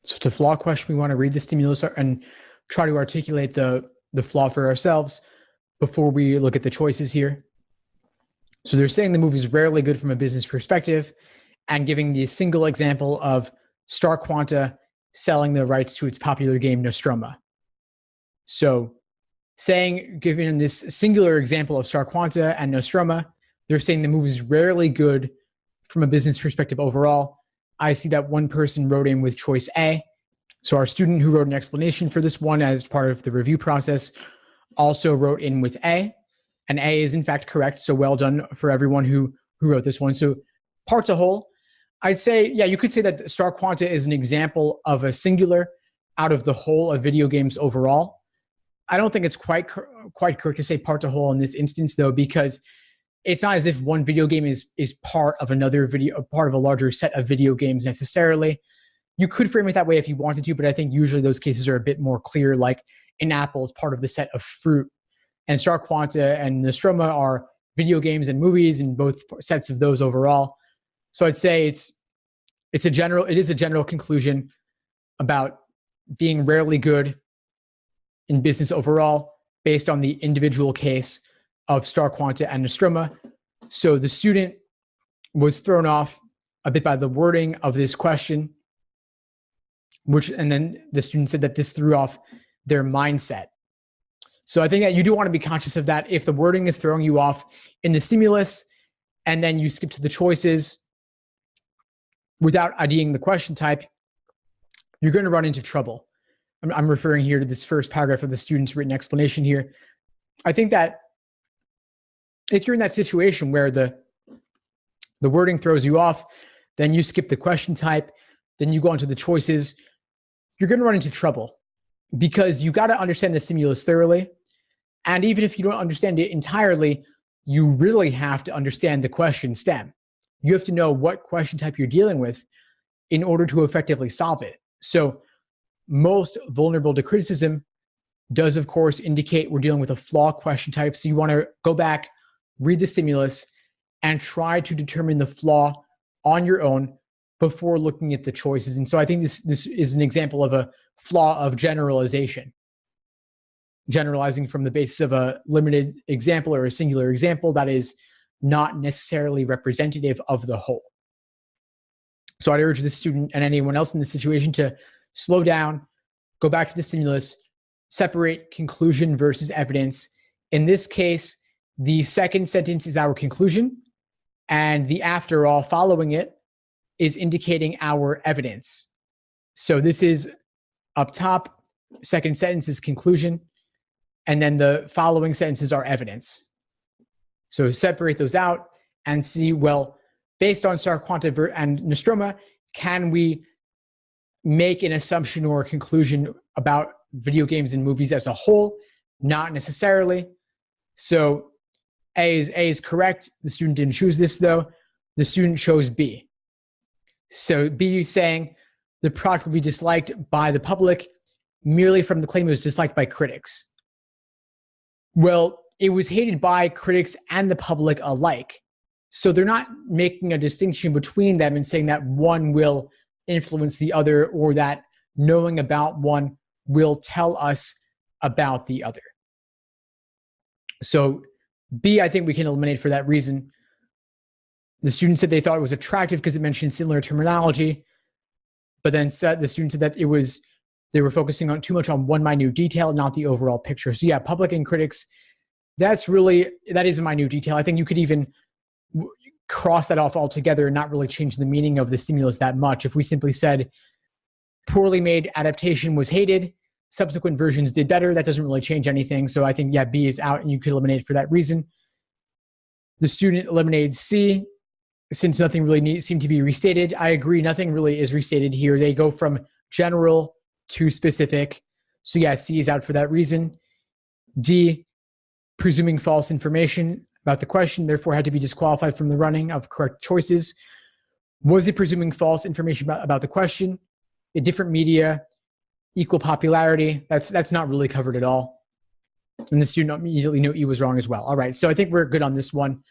So it's a flaw question. We want to read the stimulus and try to articulate the flaw for ourselves before we look at the choices here. So they're saying the movie is rarely good from a business perspective and giving the single example of Star Quanta selling the rights to its popular game Nostroma. So given this singular example of Star Quanta and Nostroma, they're saying the movie is rarely good from a business perspective overall. I see that one person wrote in with choice A. So our student who wrote an explanation for this one as part of the review process also wrote in with A, and A is in fact correct. So well done for everyone who wrote this one. So parts a whole, I'd say, yeah, you could say that Star Quanta is an example of a singular out of the whole of video games overall. I don't think it's quite correct to say part a whole in this instance though, because it's not as if one video game is part of another part of a larger set of video games necessarily. You could frame it that way if you wanted to, but I think usually those cases are a bit more clear, like an apple is part of the set of fruit. And Star Quanta and Nostroma are video games and movies and both sets of those overall. So I'd say it is a general conclusion about being rarely good in business overall based on the individual case of Star Quanta and Nostroma. So the student was thrown off a bit by the wording of this question, and then the student said that this threw off their mindset. So I think that you do want to be conscious of that. If the wording is throwing you off in the stimulus and then you skip to the choices without IDing the question type, you're going to run into trouble. I'm referring here to this first paragraph of the student's written explanation here. I think that if you're in that situation where the wording throws you off, then you skip the question type, then you go into the choices, you're going to run into trouble because you got to understand the stimulus thoroughly. And even if you don't understand it entirely, you really have to understand the question stem. You have to know what question type you're dealing with in order to effectively solve it. So most vulnerable to criticism does, of course, indicate we're dealing with a flaw question type. So you want to go back, read the stimulus, and try to determine the flaw on your own before looking at the choices. And so I think this is an example of a flaw of generalization. Generalizing from the basis of a limited example or a singular example that is not necessarily representative of the whole. So I'd urge the student and anyone else in the situation to slow down, go back to the stimulus, separate conclusion versus evidence. In this case, the second sentence is our conclusion, and the after all following it is indicating our evidence. So this is up top, second sentence is conclusion, and then the following sentences are evidence. So separate those out and see, well, based on Star Quanta and Nostroma, can we make an assumption or a conclusion about video games and movies as a whole? Not necessarily. So A is correct. The student didn't choose this though. The student chose B. So B is saying the product will be disliked by the public merely from the claim it was disliked by critics. Well, it was hated by critics and the public alike. So they're not making a distinction between them and saying that one will influence the other or that knowing about one will tell us about the other. So B, I think we can eliminate for that reason. The student said they thought it was attractive because it mentioned similar terminology, but then the student said that they were focusing on too much on one minute detail, not the overall picture. So yeah, public and critics, that is a minute detail. I think you could even cross that off altogether and not really change the meaning of the stimulus that much. If we simply said poorly made adaptation was hated, subsequent versions did better, that doesn't really change anything. So I think, yeah, B is out and you could eliminate it for that reason. The student eliminated C since nothing really seemed to be restated. I agree, nothing really is restated here. They go from general to specific. So yeah, C is out for that reason. D, presuming false information about the question, therefore had to be disqualified from the running of correct choices. Was it presuming false information about the question? A different media, equal popularity, that's not really covered at all. And the student immediately knew E was wrong as well. All right, so I think we're good on this one.